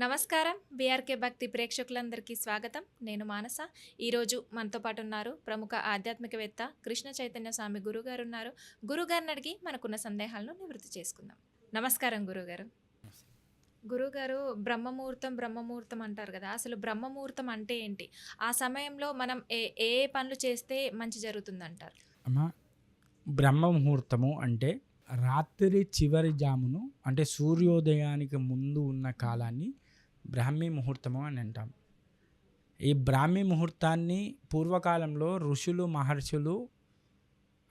నమస్కారం. బీఆర్కే భక్తి ప్రేక్షకులందరికీ స్వాగతం. నేను మానస. ఈరోజు మనతో పాటు ఉన్నారు ప్రముఖ ఆధ్యాత్మికవేత్త కృష్ణ చైతన్య స్వామి గురుగారు ఉన్నారు. గురుగారిని అడిగి మనకున్న సందేహాలను నివృత్తి చేసుకుందాం. నమస్కారం గురుగారు. గురుగారు, బ్రహ్మముహూర్తం అంటారు కదా, అసలు బ్రహ్మముహూర్తం అంటే ఏంటి? ఆ సమయంలో మనం ఏ ఏ పనులు చేస్తే మంచి జరుగుతుందంటారు? అమ్మ, బ్రహ్మ ముహూర్తము అంటే రాత్రి చివరి జామును, అంటే సూర్యోదయానికి ముందు ఉన్న కాలాన్ని బ్రాహ్మీ ముహూర్తము అని అంటాం. ఈ బ్రాహ్మీ ముహూర్తాన్ని పూర్వకాలంలో ఋషులు మహర్షులు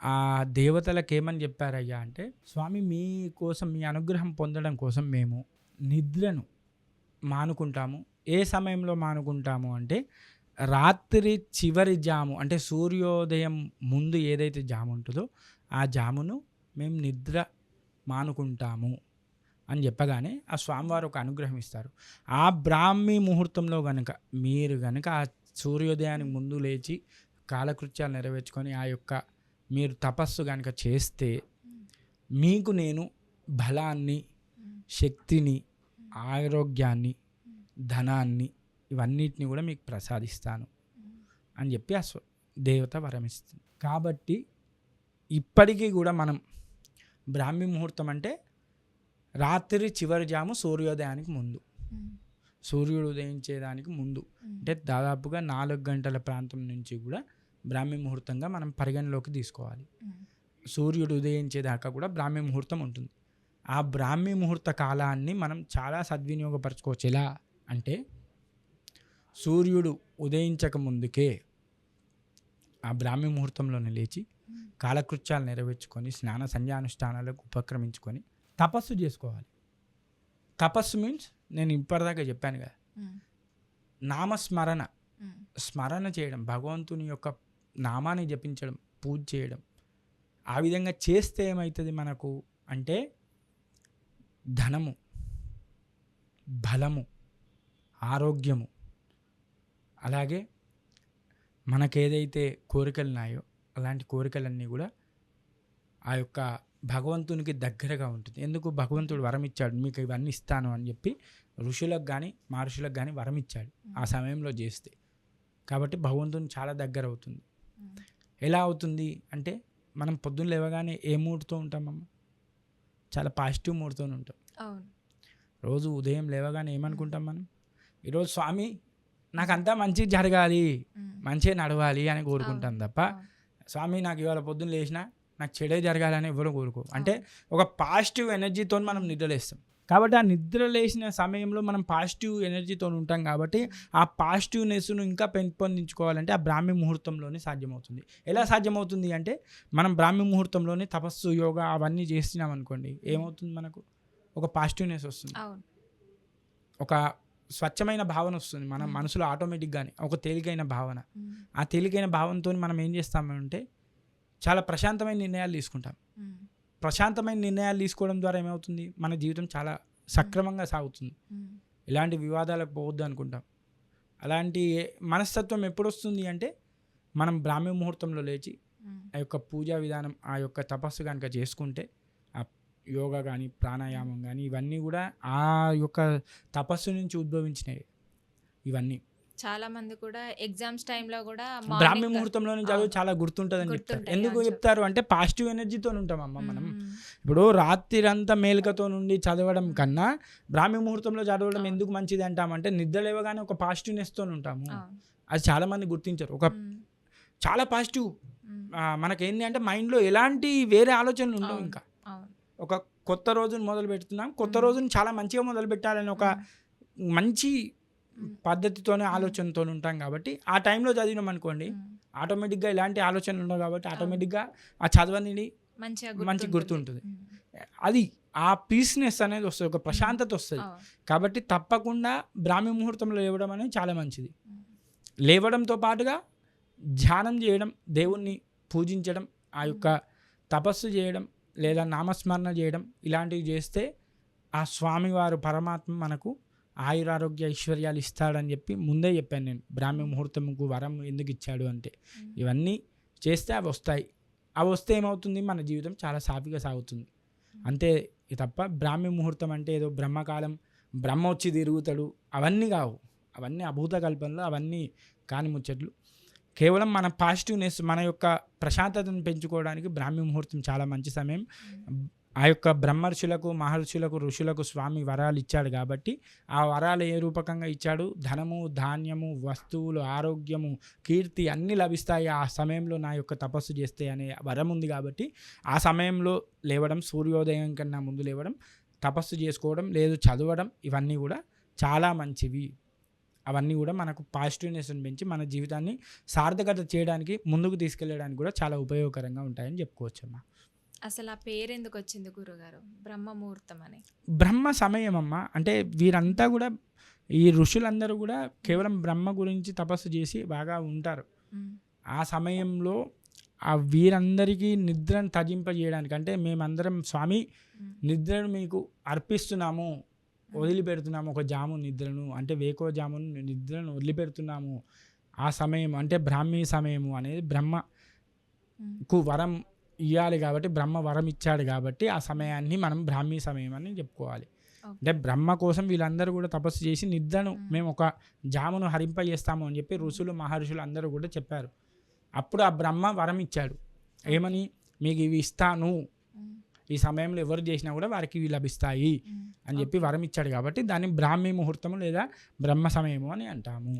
ఆ దేవతలకు ఏమని చెప్పారయ్యా అంటే, స్వామి మీ కోసం, మీ అనుగ్రహం పొందడం కోసం మేము నిద్రను మానుకుంటాము. ఏ సమయంలో మానుకుంటాము అంటే రాత్రి చివరి జాము, అంటే సూర్యోదయం ముందు ఏదైతే జాము ఉంటుందో ఆ జామును మేము నిద్ర మానుకుంటాము అని చెప్పగానే ఆ స్వామివారు ఒక అనుగ్రహం ఇస్తారు. ఆ బ్రాహ్మీ ముహూర్తంలో కనుక మీరు కనుక ఆ సూర్యోదయానికి ముందు లేచి కాలకృత్యాలు నెరవేర్చుకొని ఆ యొక్క మీరు తపస్సు కనుక చేస్తే మీకు నేను బలాన్ని, శక్తిని, ఆరోగ్యాన్ని, ధనాన్ని, ఇవన్నిటిని కూడా మీకు ప్రసాదిస్తాను అని చెప్పి ఆ దేవత వరమిస్తుంది. కాబట్టి ఇప్పటికీ కూడా మనం బ్రాహ్మీ ముహూర్తం అంటే రాత్రి చివరి జాము సూర్యోదయానికి ముందు, సూర్యుడు ఉదయించేదానికి ముందు, అంటే దాదాపుగా 4 గంటల ప్రాంతం నుంచి కూడా బ్రాహ్మీ ముహూర్తంగా మనం పరిగణలోకి తీసుకోవాలి. సూర్యుడు ఉదయించేదాకా కూడా బ్రాహ్మీ ముహూర్తం ఉంటుంది. ఆ బ్రాహ్మీ ముహూర్త కాలాన్ని మనం చాలా సద్వినియోగపరచుకోవచ్చు. ఎలా అంటే సూర్యుడు ఉదయించక ముందుకే ఆ బ్రాహ్మీ ముహూర్తంలోనే లేచి కాలకృత్యాలు నెరవేర్చుకొని స్నాన సంధ్యానుష్ఠానాలకు ఉపక్రమించుకొని తపస్సు చేసుకోవాలి. తపస్సు మీన్స్ నేను ఇప్పటిదాకా చెప్పాను కదా, నామస్మరణ, స్మరణ చేయడం, భగవంతుని యొక్క నామాన్ని జపించడం, పూజ చేయడం. ఆ విధంగా చేస్తే ఏమవుతుంది మనకు అంటే ధనము, బలము, ఆరోగ్యము, అలాగే మనకేదైతే కోరికలు ఉన్నాయో అలాంటి కోరికలన్నీ కూడా ఆ యొక్క భగవంతునికి దగ్గరగా ఉంటుంది. ఎందుకు? భగవంతుడు వరం ఇచ్చాడు, మీకు ఇవన్నీ ఇస్తాను అని చెప్పి ఋషులకు కానీ మహర్షులకు కానీ వరం ఇచ్చాడు ఆ సమయంలో చేస్తే. కాబట్టి భగవంతుని చాలా దగ్గర అవుతుంది. ఎలా అవుతుంది అంటే మనం పొద్దున్న లేవగానే ఏ మూడ్తో ఉంటామమ్మ? చాలా పాజిటివ్ మూడ్తో ఉంటాం. రోజు ఉదయం లేవగానే ఏమనుకుంటాం మనం? ఈరోజు స్వామి నాకంతా మంచి జరగాలి, మంచిగా నడవాలి అని కోరుకుంటాం తప్ప స్వామి నాకు ఇవాళ పొద్దున్న లేచినా నాకు చెడే జరగాలని ఎవరు కోరుకో. అంటే ఒక పాజిటివ్ ఎనర్జీతో మనం నిద్రలేస్తాం. కాబట్టి ఆ నిద్ర లేచిన సమయంలో మనం పాజిటివ్ ఎనర్జీతో ఉంటాం. కాబట్టి ఆ పాజిటివ్నెస్ను ఇంకా పెంపొందించుకోవాలంటే ఆ బ్రాహ్మీ ముహూర్తంలోనే సాధ్యమవుతుంది. ఎలా సాధ్యమవుతుంది అంటే మనం బ్రాహ్మీ ముహూర్తంలోనే తపస్సు, యోగా అవన్నీ చేస్తున్నాం అనుకోండి, ఏమవుతుంది? మనకు ఒక పాజిటివ్నెస్ వస్తుంది, ఒక స్వచ్ఛమైన భావన వస్తుంది మన మనసులో ఆటోమేటిక్గానే, ఒక తేలికైన భావన. ఆ తేలికైన భావనతో మనం ఏం చేస్తామంటే చాలా ప్రశాంతమైన నిర్ణయాలు తీసుకుంటాం. ప్రశాంతమైన నిర్ణయాలు తీసుకోవడం ద్వారా ఏమవుతుంది? మన జీవితం చాలా సక్రమంగా సాగుతుంది. ఎలాంటి వివాదాలకు పోవద్దు అనుకుంటాం. అలాంటి మనస్తత్వం ఎప్పుడు వస్తుంది అంటే మనం బ్రాహ్మీ ముహూర్తంలో లేచి ఆ యొక్క పూజా విధానం, ఆ యొక్క తపస్సు కనుక చేసుకుంటే, ఆ యోగా కానీ ప్రాణాయామం కానీ ఇవన్నీ కూడా ఆ యొక్క తపస్సు నుంచి ఉద్భవించినవి. ఇవన్నీ చాలా మంది కూడా ఎగ్జామ్స్ టైంలో కూడా బ్రాహ్మీ ముహూర్తంలోని చదువు చాలా గుర్తుంటుందని చెప్తారు. ఎందుకు చెప్తారు అంటే పాజిటివ్ ఎనర్జీతో ఉంటామమ్మ మనం. ఇప్పుడు రాత్రిరంతా మేలుకతో నుండి చదవడం కన్నా బ్రాహ్మీ ముహూర్తంలో చదవడం ఎందుకు మంచిది అంటామంటే నిద్ర లేవగానే ఒక పాజిటివ్నెస్తో ఉంటాము. అది చాలా మంది గుర్తించారు. ఒక చాలా పాజిటివ్ మనకేంటి అంటే మైండ్లో ఎలాంటి వేరే ఆలోచనలు ఉండవు. ఇంకా ఒక కొత్త రోజును మొదలు పెడుతున్నాం, కొత్త రోజును చాలా మంచిగా మొదలు పెట్టాలని ఒక మంచి పద్ధతితోనే ఆలోచనతో ఉంటాం. కాబట్టి ఆ టైంలో చదివినాం అనుకోండి, ఆటోమేటిక్గా ఇలాంటి ఆలోచనలు ఉండవు. కాబట్టి ఆటోమేటిక్గా ఆ చదవనిది మంచి గుర్తుంటుంది. అది ఆ పీస్నెస్ అనేది వస్తుంది, ఒక ప్రశాంతత వస్తుంది. కాబట్టి తప్పకుండా బ్రాహ్మీ ముహూర్తంలో లేవడం అనేది చాలా మంచిది. లేవడంతో పాటుగా ధ్యానం చేయడం, దేవుణ్ణి పూజించడం, ఆ యొక్క తపస్సు చేయడం లేదా నామస్మరణ చేయడం, ఇలాంటివి చేస్తే ఆ స్వామివారు పరమాత్మ మనకు ఆయురారోగ్య ఐశ్వర్యాలు ఇస్తాడని చెప్పి ముందే చెప్పాను నేను. బ్రాహ్మీ ముహూర్తంకు వరం ఎందుకు ఇచ్చాడు అంటే ఇవన్నీ చేస్తే అవి వస్తాయి. అవి వస్తే ఏమవుతుంది? మన జీవితం చాలా సాఫీగా సాగుతుంది. అంతే తప్ప బ్రాహ్మీ ముహూర్తం అంటే ఏదో బ్రహ్మకాలం బ్రహ్మ వచ్చి తిరుగుతాడు, అవన్నీ కావు. అవన్నీ అభూత కల్పనలు, అవన్నీ కాని ముచ్చట్లు. కేవలం మన పాజిటివ్నెస్, మన యొక్క ప్రశాంతతను పెంచుకోవడానికి బ్రాహ్మీ ముహూర్తం చాలా మంచి సమయం. ఆ యొక్క బ్రహ్మర్షులకు, మహర్షులకు, ఋషులకు స్వామి వరాలు ఇచ్చాడు కాబట్టి ఆ వరాలు ఏ రూపకంగా ఇచ్చాడు? ధనము, ధాన్యము, వస్తువులు, ఆరోగ్యము, కీర్తి అన్నీ లభిస్తాయి ఆ సమయంలో నా యొక్క తపస్సు చేస్తే అనే వరం ఉంది. కాబట్టి ఆ సమయంలో లేవడం, సూర్యోదయం కన్నా ముందు లేవడం, తపస్సు చేసుకోవడం, లేదు చదవడం, ఇవన్నీ కూడా చాలా మంచివి. అవన్నీ కూడా మనకు పాజిటివ్నెస్ని పెంచి మన జీవితాన్ని సార్థకత చేయడానికి, ముందుకు తీసుకెళ్ళడానికి కూడా చాలా ఉపయోగకరంగా ఉంటాయని చెప్పుకోవచ్చమ్మా. అసలు ఆ పేరు ఎందుకు వచ్చింది గురుగారు, బ్రహ్మ ముహూర్తం అని? బ్రహ్మ సమయం అమ్మ. అంటే వీరంతా కూడా, ఈ ఋషులందరూ కూడా కేవలం బ్రహ్మ గురించి తపస్సు చేసి బాగా ఉంటారు. ఆ సమయంలో ఆ వీరందరికీ నిద్రను తజింపజేయడానికి, అంటే మేమందరం స్వామి నిద్రను మీకు అర్పిస్తున్నాము, వదిలిపెడుతున్నాము, ఒక జాము నిద్రను, అంటే వేకో జామును నిద్రను వదిలిపెడుతున్నాము. ఆ సమయం అంటే బ్రాహ్మీ సమయము అనేది బ్రహ్మకు వరం ఇవ్వాలి కాబట్టి, బ్రహ్మ వరం ఇచ్చాడు కాబట్టి ఆ సమయాన్ని మనం బ్రాహ్మీ సమయం అని చెప్పుకోవాలి. అంటే బ్రహ్మ కోసం వీళ్ళందరూ కూడా తపస్సు చేసి నిద్రను మేము ఒక జామును హరింపజేస్తాము అని చెప్పి ఋషులు, మహర్షులు అందరూ కూడా చెప్పారు. అప్పుడు ఆ బ్రహ్మ వరం ఇచ్చాడు. ఏమని? మీకు ఇవి ఇస్తాను, ఈ సమయంలో ఎవరు చేసినా కూడా వారికి ఇవి లభిస్తాయి అని చెప్పి వరం ఇచ్చాడు. కాబట్టి దాన్ని బ్రాహ్మీ ముహూర్తము లేదా బ్రహ్మ సమయము అని అంటాము.